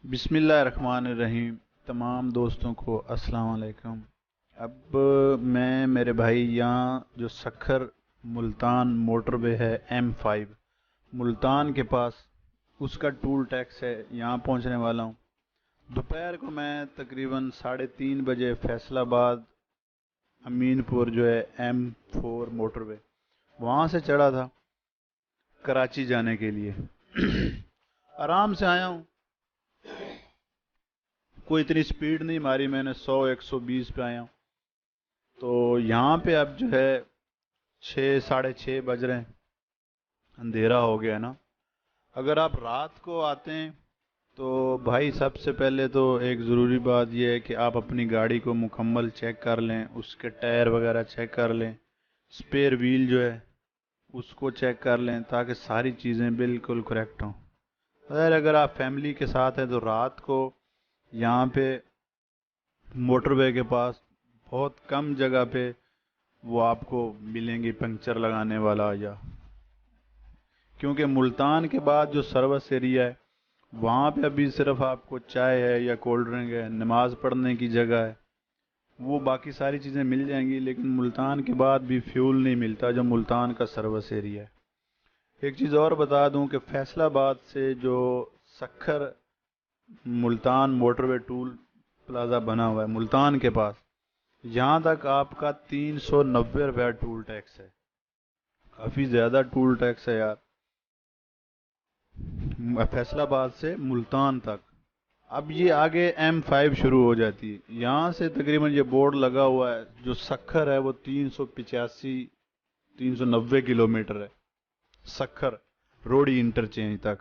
बिस्मिल्लाहिर्रहमानिर्रहीम। तमाम दोस्तों को अस्सलाम वालेकुम। अब मैं मेरे भाई यहाँ जो सखर मुल्तान मोटरवे है M5 मुल्तान के पास, उसका टूल टैक्स है, यहाँ पहुँचने वाला हूँ। दोपहर को मैं तकरीबन 3:30 बजे फैसलाबाद अमीनपुर जो है M4 मोटरवे वहाँ से चढ़ा था कराची जाने के लिए। आराम से आया हूँ, कोई इतनी स्पीड नहीं मारी मैंने, 100-120 पे आया हूँ। तो यहाँ पे अब जो है 6 साढ़े 6 बज रहे हैं, अंधेरा हो गया ना। अगर आप रात को आते हैं तो भाई सबसे पहले तो एक ज़रूरी बात यह है कि आप अपनी गाड़ी को मुकम्मल चेक कर लें, उसके टायर वगैरह चेक कर लें, स्पेयर व्हील जो है उसको चेक कर लें ताकि सारी चीज़ें बिल्कुल करेक्ट हों। अगर आप फैमिली के साथ हैं तो रात को यहाँ पे मोटरवे के पास बहुत कम जगह पे वो आपको मिलेंगे पंक्चर लगाने वाला, या क्योंकि मुल्तान के बाद जो सर्विस एरिया है वहाँ पे अभी सिर्फ आपको चाय है या कोल्ड ड्रिंक है, नमाज पढ़ने की जगह है, वो बाकी सारी चीज़ें मिल जाएंगी। लेकिन मुल्तान के बाद भी फ्यूल नहीं मिलता जो मुल्तान का सर्विस एरिया है। एक चीज़ और बता दूं कि फैसलाबाद से जो Sukkur Multan motorway tool plaza बना हुआ है मुल्तान के पास, यहाँ तक आपका 390 रुपया टूल टैक्स है। काफ़ी ज़्यादा टूल टैक्स है यार, फैसलाबाद से मुल्तान तक। अब ये आगे M5 शुरू हो जाती है, यहाँ से तकरीबन ये बोर्ड लगा हुआ है जो सखर है वो 390 किलोमीटर है, सखर रोडी इंटरचेंज तक।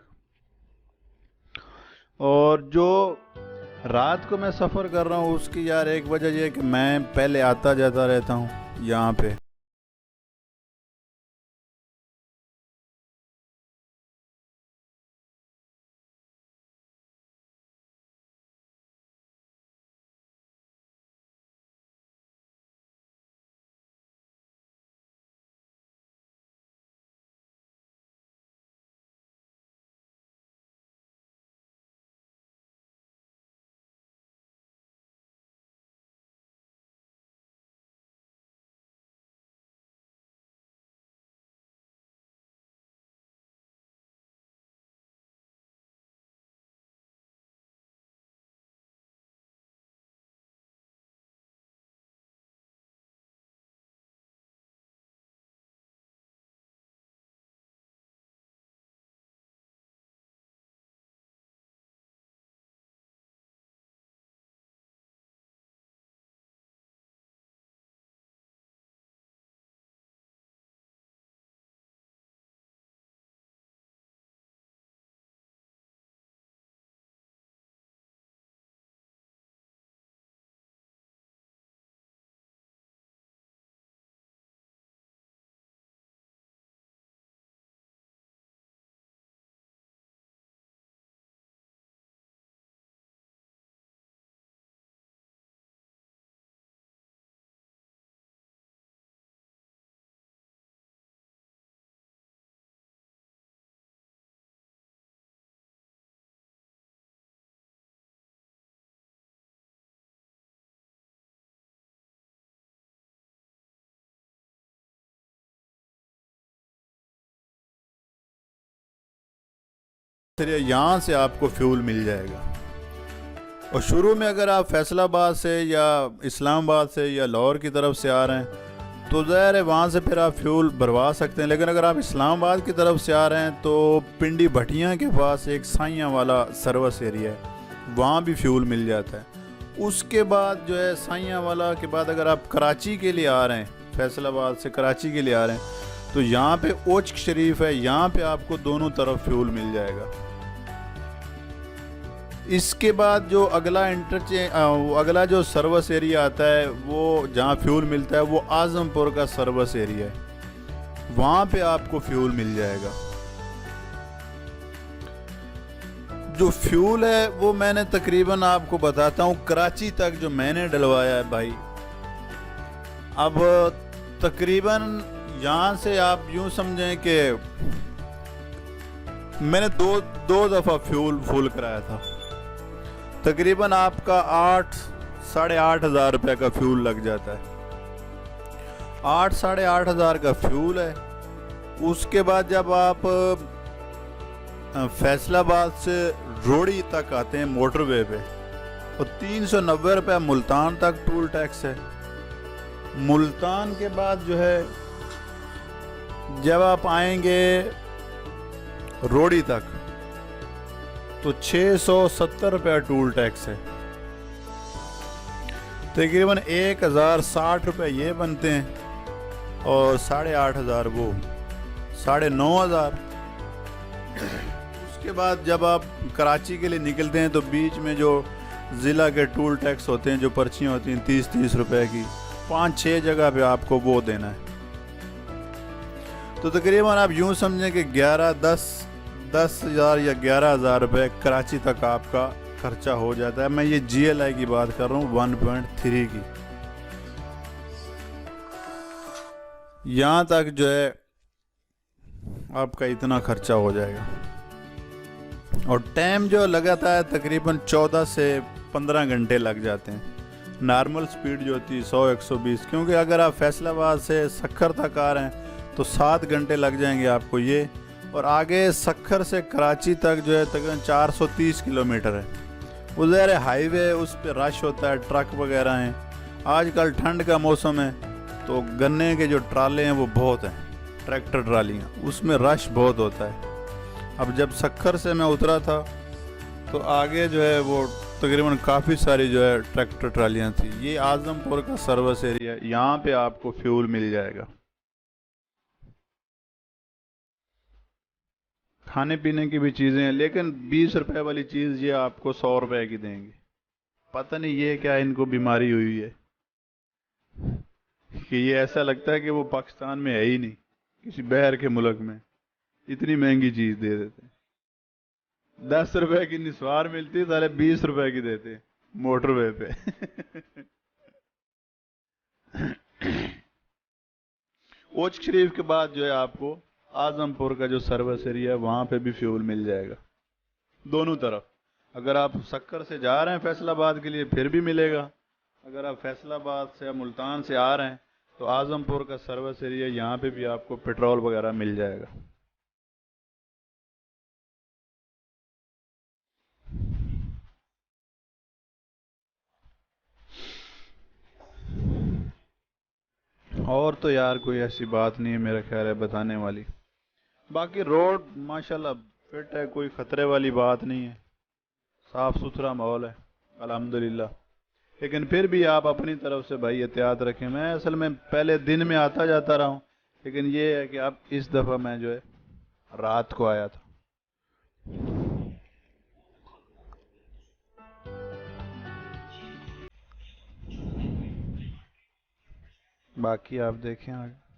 और जो रात को मैं सफ़र कर रहा हूँ उसकी यार एक वजह यह है कि मैं पहले आता जाता रहता हूँ यहाँ पे। फिर यहाँ से आपको फ्यूल मिल जाएगा। और शुरू में अगर आप फैसलाबाद से या इस्लामाबाद से या लाहौर की तरफ से आ रहे हैं तो ज़ाहिर है वहाँ से फिर आप फ्यूल भरवा सकते हैं। लेकिन अगर आप इस्लामाबाद की तरफ से आ रहे हैं तो पिंडी भटियाँ के पास एक साइयाँ वाला सर्विस एरिया है, वहाँ भी फ्यूल मिल जाता है। उसके बाद जो है साइयाँ वाला के बाद अगर आप कराची के लिए आ रहे हैं, फैसलाबाद से कराची के लिए आ रहे हैं, तो यहाँ पे ओच शरीफ है, यहाँ पे आपको दोनों तरफ फ्यूल मिल जाएगा। इसके बाद जो अगला जो सर्विस एरिया आता है वो जहाँ फ्यूल मिलता है वो आज़मपुर का सर्विस एरिया है, वहाँ पे आपको फ्यूल मिल जाएगा। जो फ्यूल है वो मैंने तकरीबन आपको बताता हूँ कराची तक जो मैंने डलवाया है भाई। अब तकरीबन यहाँ से आप यूँ समझें कि मैंने दो दफ़ा फ्यूल फुल कराया था। तकरीबन आपका 8-8,500 का फ्यूल लग जाता है। 8-8,500 का फ्यूल है। उसके बाद जब आप फैसलाबाद से रोड़ी तक आते हैं मोटरवे पे, तो 390 रुपये मुल्तान तक टूल टैक्स है। मुल्तान के बाद जो है जब आप आएंगे रोड़ी तक तो 670 रुपये टूल टैक्स है। तकरीबन 1,060 रुपये ये बनते हैं और 8,500 वो 9,500। उसके बाद जब आप कराची के लिए निकलते हैं तो बीच में जो ज़िला के टूल टैक्स होते हैं, जो पर्चियाँ होती हैं 30-30 रुपए की, 5-6 जगह पे आपको वो देना है। तो तकरीबन आप यूँ समझें कि 10,000 या 11,000 रुपये कराची तक आपका खर्चा हो जाता है। मैं ये GLI की बात कर रहा हूँ 1.3 की। यहाँ तक जो है आपका इतना खर्चा हो जाएगा। और टाइम जो लगाता है तकरीबन 14 से 15 घंटे लग जाते हैं। नॉर्मल स्पीड जो होती है 100-120, क्योंकि अगर आप फैसलाबाद से सक्खर तक आ रहे हैं तो 7 घंटे लग जाएंगे आपको ये। और आगे सक्खर से कराची तक जो है तकरीबन 430 किलोमीटर है। उधर हाईवे, उस पर रश होता है, ट्रक वगैरह हैं। आजकल ठंड का मौसम है तो गन्ने के जो ट्राले हैं वो बहुत हैं, ट्रैक्टर ट्रालियाँ, उसमें रश बहुत होता है। अब जब सक्खर से मैं उतरा था तो आगे जो है वो तकरीबन काफ़ी सारी जो है ट्रैक्टर ट्रालियाँ थी। ये आजमपुर का सर्विस एरिया, यहाँ पे आपको फ्यूल मिल जाएगा। खाने पीने की भी चीज़ें हैं, लेकिन 20 रुपए वाली चीज़ ये आपको 100 रुपए की देंगे। पता नहीं ये क्या इनको बीमारी हुई है कि ये ऐसा लगता है कि वो पाकिस्तान में है ही नहीं, किसी बाहर के मुल्क में इतनी महंगी चीज़ दे देते हैं। 10 रुपए की निस्वार मिलती है, साले 20 रुपए की देते हैं मोटरवे पे। ओच शरीफ के बाद जो है आपको आजमपुर का जो सर्विस एरिया है वहां पे भी फ्यूल मिल जाएगा दोनों तरफ। अगर आप सक्कर से जा रहे हैं फैसलाबाद के लिए फिर भी मिलेगा। अगर आप फैसलाबाद से या मुल्तान से आ रहे हैं तो आजमपुर का सर्विस एरिया, यहाँ पे भी आपको पेट्रोल वगैरह मिल जाएगा। और तो यार कोई ऐसी बात नहीं है मेरा ख्याल है बताने वाली। बाकी रोड माशाल्लाह फिट है, कोई खतरे वाली बात नहीं है, साफ सुथरा माहौल है अल्हम्दुलिल्लाह। लेकिन फिर भी आप अपनी तरफ से भाई एहतियात रखें। मैं असल में पहले दिन में आता जाता रहा हूँ, लेकिन ये है कि अब इस दफ़ा मैं जो है रात को आया था। बाकी आप देखें आगे।